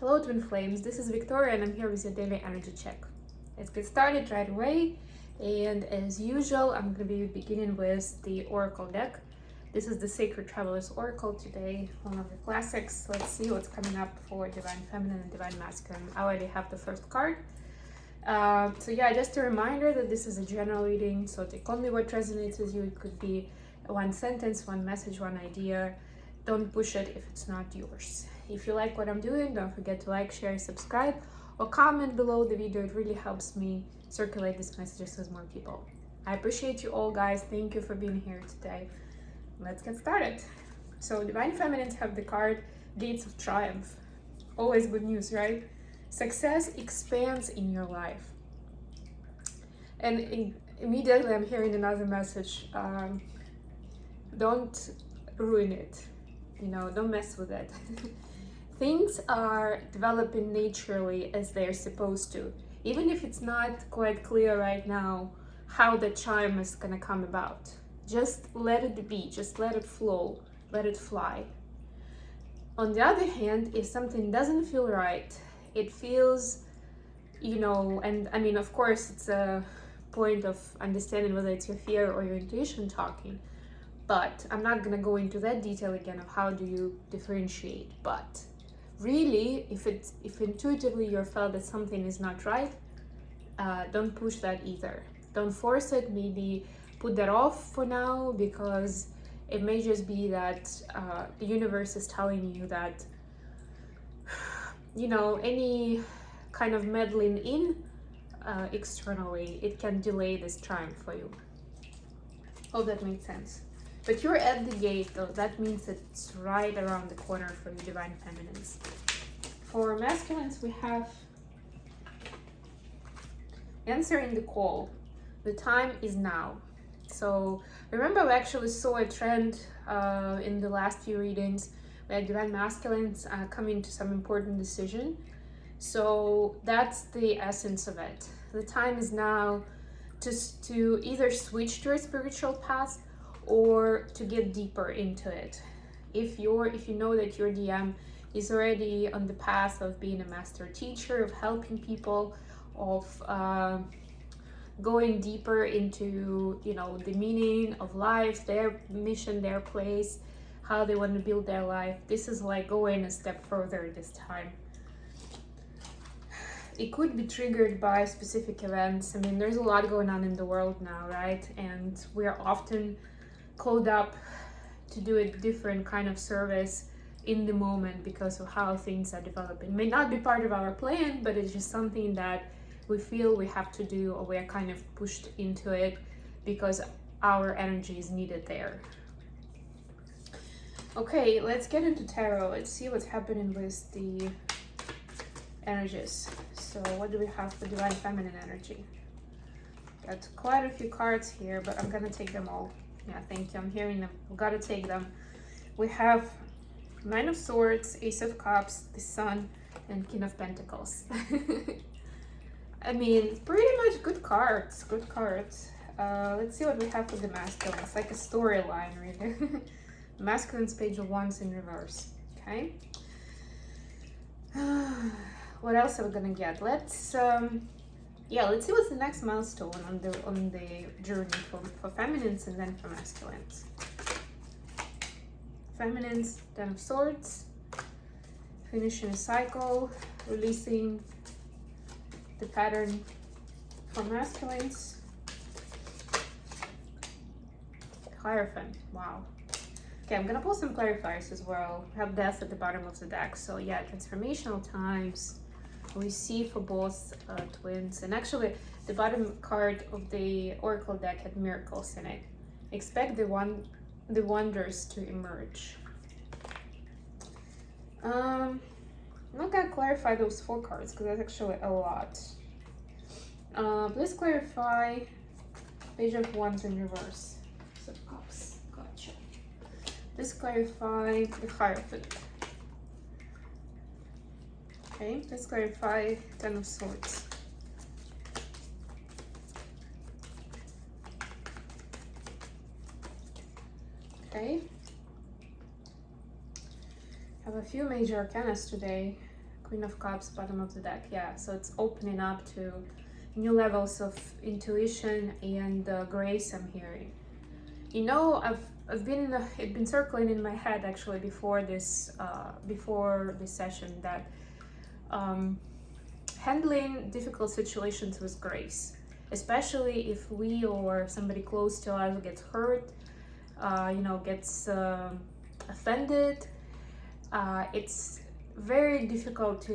Hello Twin Flames, this is Victoria and I'm here with your daily energy check. Let's get started right away, and as usual I'm going to be beginning with the Oracle deck. This is the Sacred Travelers Oracle today, one of the classics. Let's see what's coming up for Divine Feminine and Divine Masculine. I already have the first card. So yeah, just a reminder that this is a general reading, so take only what resonates with you. It could be one sentence, one message, one idea. Don't push it if it's not yours. If you like what I'm doing, don't forget to like, share, subscribe, or comment below the video. It really helps me circulate these messages with more people. I appreciate you all, guys. Thank you for being here today. Let's get started. So Divine Feminines have the card Gates of Triumph. Always good news, right? Success expands in your life. And immediately I'm hearing another message. Don't ruin it. Don't mess with it. Things are developing naturally as they're supposed to. Even if it's not quite clear right now how the chime is gonna come about. Just let it be, just let it flow, let it fly. On the other hand, if something doesn't feel right, it feels, and I mean, of course, it's a point of understanding whether it's your fear or your intuition talking, but I'm not gonna go into that detail again of how do you differentiate. But really, if intuitively you felt that something is not right, don't push that either. Don't force it. Maybe put that off for now, because it may just be that the universe is telling you that any kind of meddling in externally, it can delay this triumph for you. Hope that makes sense. But you're at the gate, though. That means it's right around the corner for the Divine Feminines. For Masculines, we have answering the call. The time is now. So remember, we actually saw a trend in the last few readings where Divine Masculines coming to some important decision. So that's the essence of it. The time is now to either switch to a spiritual path or to get deeper into it. If you know that your DM is already on the path of being a master teacher, of helping people, of going deeper into the meaning of life, their mission, their place, how they want to build their life, this is like going a step further this time. It could be triggered by specific events. I mean, there's a lot going on in the world now, right? And we are often called up to do a different kind of service in the moment because of how things are developing. It may not be part of our plan, but it's just something that we feel we have to do, or we're kind of pushed into it because our energy is needed there. Okay, let's get into tarot. Let's see what's happening with the energies. So what do we have for Divine Feminine energy? Got quite a few cards here, but I'm gonna take them all. Yeah, thank you. I'm hearing them. I've got to take them. We have Nine of Swords, Ace of Cups, the Sun, and King of Pentacles. I mean, pretty much good cards. Good cards. Let's see what we have for the masculine. It's like a storyline, really. Masculine's Page of Wands in reverse. Okay. What else are we gonna get? Let's see what's the next milestone on the journey for feminines and then for masculines. Feminines, Ten of Swords, finishing a cycle, releasing the pattern. For masculines, Hierophant. Wow. Okay, I'm gonna pull some clarifiers as well. We have Death at the bottom of the deck. So yeah, transformational times we see for both twins. And actually, the bottom card of the Oracle deck had miracles in it. Expect the wonders to emerge. I'm not gonna clarify those 4 cards because that's actually a lot. Please clarify Page of Wands in reverse. So, Cups. Gotcha. Please clarify the Hierophant. Okay, let's clarify Ten of Swords. Okay. Have a few major arcanas today. Queen of Cups, bottom of the deck. Yeah, so it's opening up to new levels of intuition and grace. I'm hearing. You know, it's been circling in my head actually before this session that handling difficult situations with grace, especially if we or somebody close to us gets hurt, gets offended. It's very difficult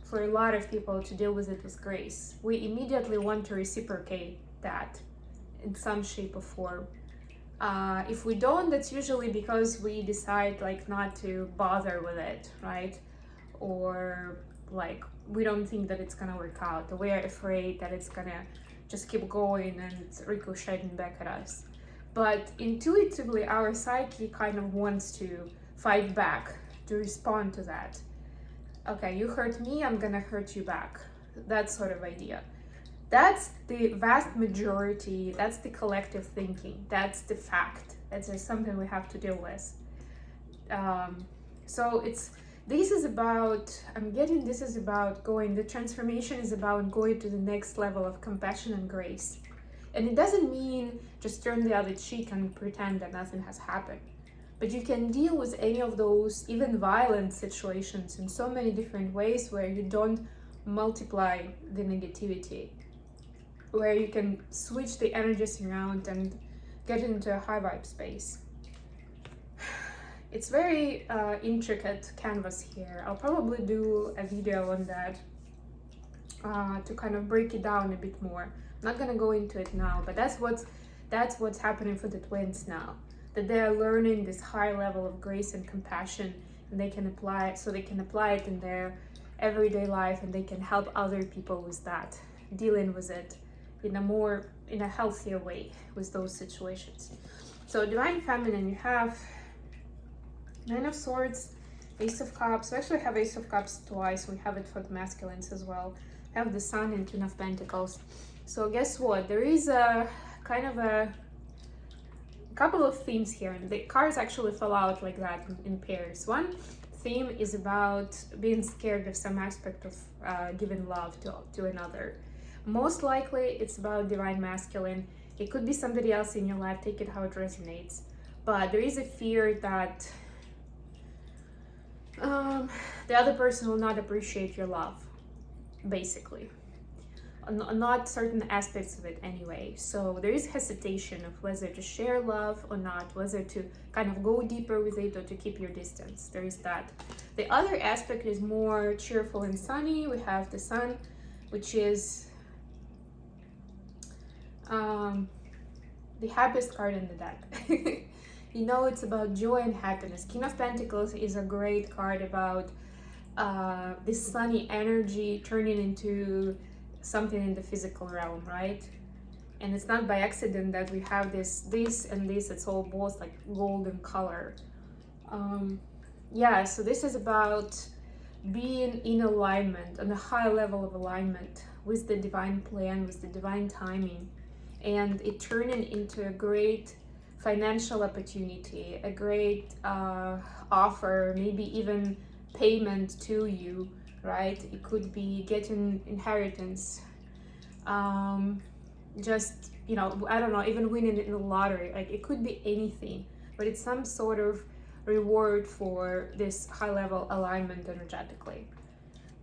for a lot of people to deal with it with grace. We immediately want to reciprocate that in some shape or form. If we don't, that's usually because we decide like not to bother with it, right? Or like we don't think that it's gonna work out, or we are afraid that it's gonna just keep going and ricocheting back at us. But intuitively, our psyche kind of wants to fight back, to respond to that. Okay, you hurt me, I'm gonna hurt you back. That sort of idea. That's the vast majority, that's the collective thinking, that's the fact. That's just something we have to deal with. So this is about the transformation is about going to the next level of compassion and grace. And it doesn't mean just turn the other cheek and pretend that nothing has happened. But you can deal with any of those, even violent situations, in so many different ways where you don't multiply the negativity, where you can switch the energies around and get into a high vibe space. It's very intricate canvas here. I'll probably do a video on that to kind of break it down a bit more. I'm not gonna go into it now, but that's what's happening for the twins now. That they are learning this high level of grace and compassion, and they can apply it in their everyday life, and they can help other people with that, dealing with it in a healthier way with those situations. So Divine Feminine, you have Nine of Swords, Ace of Cups. We actually have Ace of Cups twice. We have it for the masculines as well. We have the Sun and Twin of Pentacles. So guess what? There is a kind of a couple of themes here, and the cards actually fell out like that in pairs. One theme is about being scared of some aspect of giving love to another. Most likely it's about Divine Masculine. It could be somebody else in your life, take it how it resonates. But there is a fear that the other person will not appreciate your love, basically. Not certain aspects of it anyway. So there is hesitation of whether to share love or not, whether to kind of go deeper with it or to keep your distance. There is that. The other aspect is more cheerful and sunny. We have the Sun, which is the happiest card in the deck. You know, it's about joy and happiness. King of Pentacles is a great card about this sunny energy turning into something in the physical realm, right? And it's not by accident that we have this and this. It's all both like golden color. Yeah, so this is about being in alignment, on a high level of alignment with the divine plan, with the divine timing, and it turning into a great financial opportunity, a great offer, maybe even payment to you, right? It could be getting inheritance, just, you know, I don't know, even winning in the lottery. Like, it could be anything, but it's some sort of reward for this high level alignment energetically.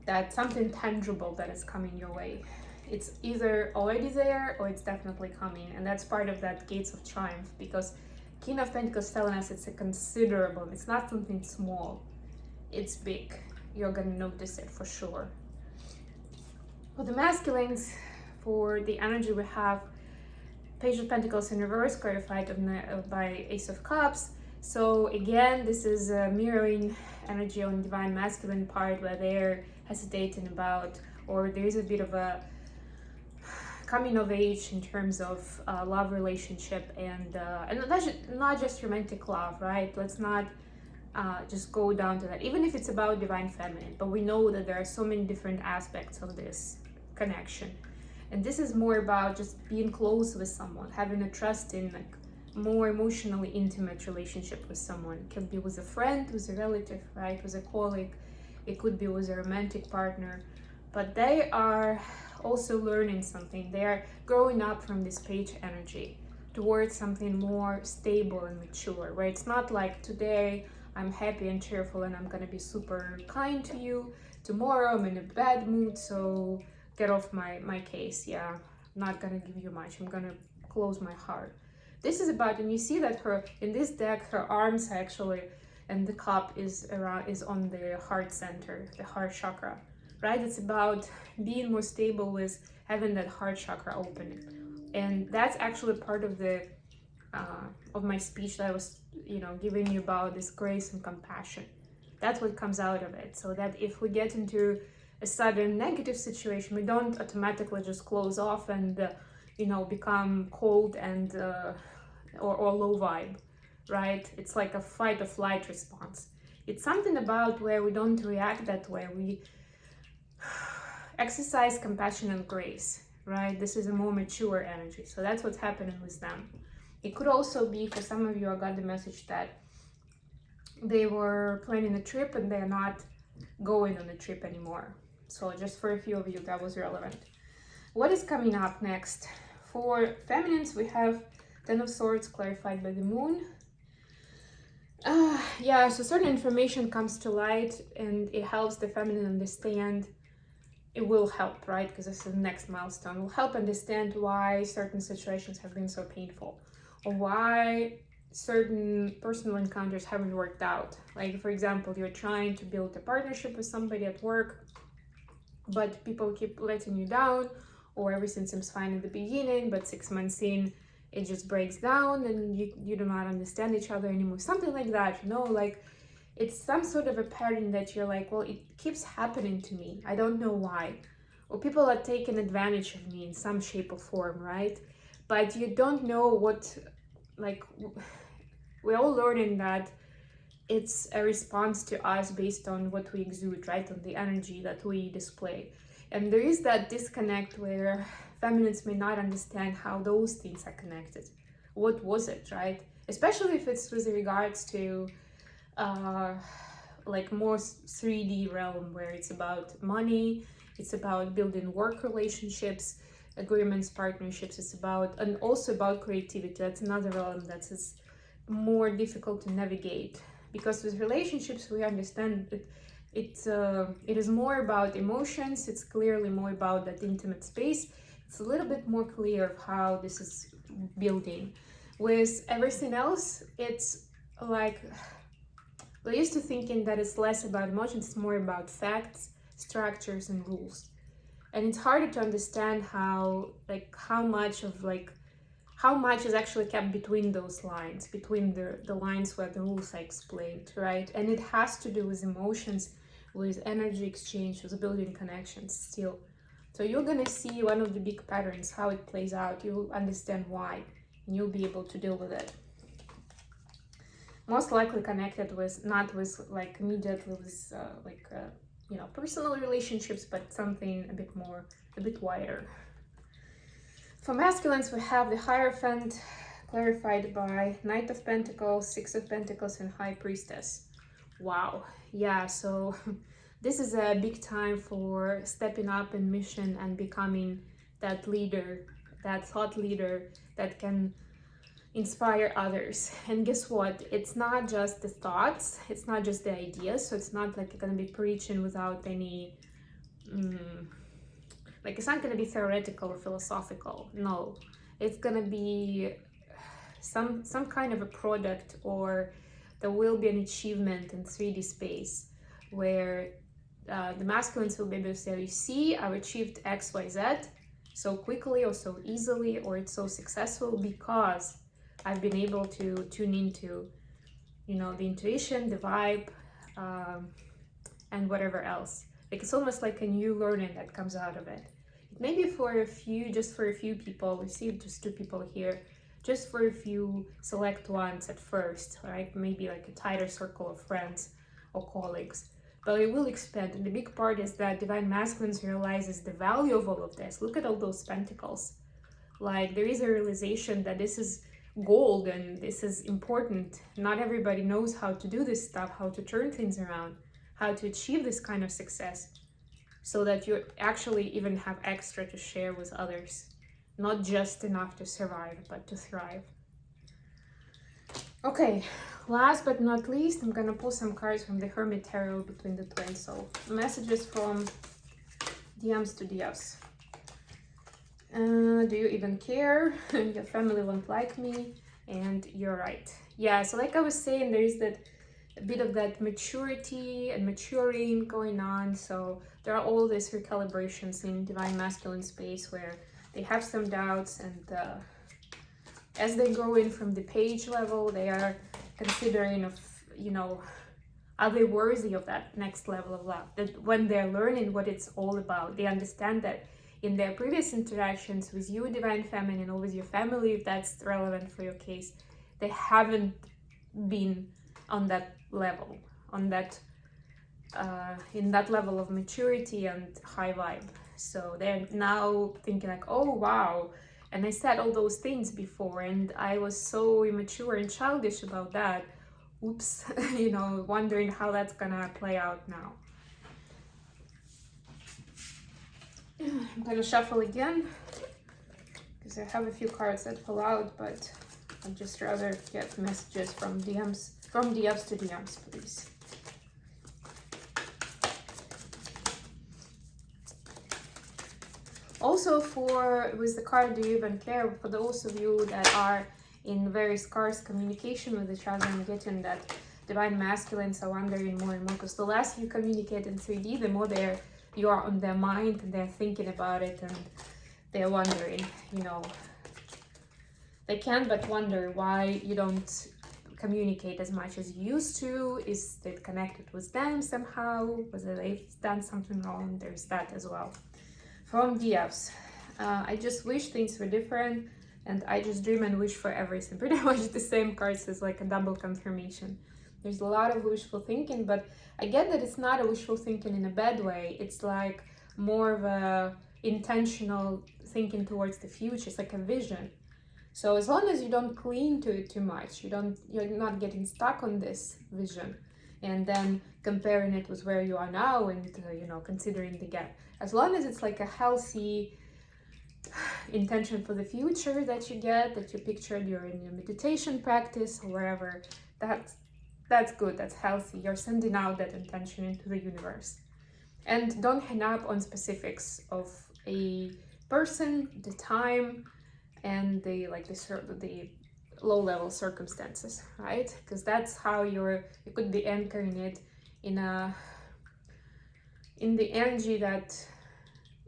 That's something tangible that is coming your way. It's either already there or it's definitely coming, and that's part of that Gates of Triumph, because King of Pentacles telling us it's a considerable, it's not something small, it's big. You're gonna notice it for sure. For the masculines, for the energy, we have Page of Pentacles in reverse, clarified by Ace of Cups. So again, this is a mirroring energy on Divine Masculine part, where they're hesitating about, or there is a bit of a coming of age in terms of love relationship, and that's not just romantic love, right? Let's not just go down to that, even if it's about Divine Feminine. But we know that there are so many different aspects of this connection, and this is more about just being close with someone, having a trust in, like, more emotionally intimate relationship with someone. It can be with a friend, with a relative, right, with a colleague. It could be with a romantic partner, but they are also learning something. They are growing up from this page energy towards something more stable and mature, where it's not like today I'm happy and cheerful and I'm gonna be super kind to you. Tomorrow I'm in a bad mood, so get off my case. Yeah, I'm not gonna give you much. I'm gonna close my heart. This is about, and you see that her in this deck, her arms actually, and the cup is on the heart center, the heart chakra, right? It's about being more stable with having that heart chakra open, and that's actually part of the of my speech that I was, giving you about this grace and compassion. That's what comes out of it. So that if we get into a sudden negative situation, we don't automatically just close off and become cold and or low vibe, right? It's like a fight or flight response. It's something about where we don't react that way. We exercise compassion and grace, right? This is a more mature energy. So that's what's happening with them. It could also be, for some of you, I got the message that they were planning a trip and they're not going on the trip anymore. So just for a few of you, that was relevant. What is coming up next? For feminines, we have Ten of Swords clarified by the moon. Yeah, so certain information comes to light and it helps the feminine understand. It will help, right? Because this is the next milestone. It will help understand why certain situations have been so painful, or why certain personal encounters haven't worked out. Like, for example, you're trying to build a partnership with somebody at work, but people keep letting you down, or everything seems fine in the beginning, but 6 months in, it just breaks down and you do not understand each other anymore. Something like that, like it's some sort of a pattern that you're like, well, it keeps happening to me. I don't know why. Or people are taking advantage of me in some shape or form, right? But you don't know what, like, we're all learning that it's a response to us based on what we exude, right? On the energy that we display. And there is that disconnect where feminines may not understand how those things are connected. What was it, right? Especially if it's with regards to like more 3D realm, where it's about money, it's about building work relationships, agreements, partnerships, it's about, and also about creativity. That's another realm that is more difficult to navigate, because with relationships we understand that it is more about emotions. It's clearly more about that intimate space. It's a little bit more clear of how this is building. With everything else, it's like we're used to thinking that it's less about emotions, it's more about facts, structures, and rules. And it's harder to understand how much is actually kept between those lines, between the lines where the rules are explained, right? And it has to do with emotions, with energy exchange, with building connections still. So you're gonna see one of the big patterns, how it plays out. You'll understand why, and you'll be able to deal with it. Most likely connected with, not with like immediately with personal relationships, but something a bit wider. For masculines, we have the Hierophant clarified by Knight of Pentacles, Six of Pentacles, and High Priestess. Wow, yeah, so this is a big time for stepping up in mission and becoming that leader, that thought leader that can inspire others. And guess what? It's not just the thoughts, it's not just the ideas, so it's not like you're gonna be preaching without any it's not gonna be theoretical or philosophical. No, it's gonna be some kind of a product, or there will be an achievement in 3D space where the masculines will be able to say, you see, I've achieved X, Y, Z so quickly or so easily, or it's so successful because I've been able to tune into, the intuition, the vibe, and whatever else. Like, it's almost like a new learning that comes out of it. Maybe just for a few people, we see just 2 people here, just for a few select ones at first, right? Maybe like a tighter circle of friends or colleagues, but it will expand. And the big part is that Divine Masculines realizes the value of all of this. Look at all those pentacles. Like, there is a realization that this is gold and this is important. Not everybody knows how to do this stuff, how to turn things around, how to achieve this kind of success, so that you actually even have extra to share with others. Not just enough to survive, but to thrive. Okay, last but not least, I'm gonna pull some cards from the Hermit Tarot between the twins. So messages from DMs to DFs. Do you even care? Your family won't like me, and you're right. Yeah, so like I was saying, there's that a bit of that maturity and maturing going on. So there are all these recalibrations in Divine Masculine space where they have some doubts, and as they go in from the page level, they are considering of, you know, are they worthy of that next level of love? That when they're learning what it's all about, they understand that in their previous interactions with you, Divine Feminine, or with your family, if that's relevant for your case, they haven't been on that level, on that in that level of maturity and high vibe. So they're now thinking like, oh wow, and I said all those things before, and I was so immature and childish about that. Oops, you know, wondering how that's gonna play out now. I'm gonna shuffle again because I have a few cards that fall out, but I'd just rather get messages from DMs, from DFs to DMs, please. Also, with the card Do You Even Care, for those of you that are in very scarce communication with each other, I'm getting that Divine Masculines are wondering more and more, because the less you communicate in 3D, the more you are on their mind, and they're thinking about it, and they're wondering, you know, they can't but wonder why you don't communicate as much as you used to. Is it connected with them somehow? Whether they've done something wrong? There's that as well. From DFs, I just wish things were different, and I just dream and wish for everything. Pretty much the same cards as like a double confirmation. There's a lot of wishful thinking, but I get that it's not a wishful thinking in a bad way. It's like more of a intentional thinking towards the future. It's like a vision. So as long as you don't cling to it too much, you're not getting stuck on this vision and then comparing it with where you are now, and you know, considering the gap. As long as it's like a healthy intention for the future that you picture during your meditation practice or wherever, that's good, that's healthy. You're sending out that intention into the universe. And don't hang up on specifics of a person, the time, and the low-level circumstances, right? Because that's how you could be anchoring it in the energy that,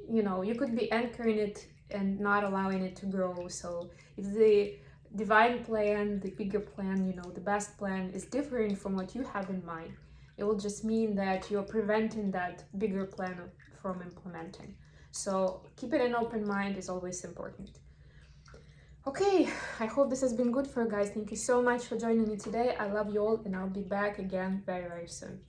you know, you could be anchoring it and not allowing it to grow. So if the divine plan, the bigger plan, you know, the best plan is different from what you have in mind, it will just mean that you're preventing that bigger plan from implementing. So keeping an open mind is always important. Okay, I hope this has been good for you guys. Thank you so much for joining me today. I love you all, and I'll be back again very, very soon.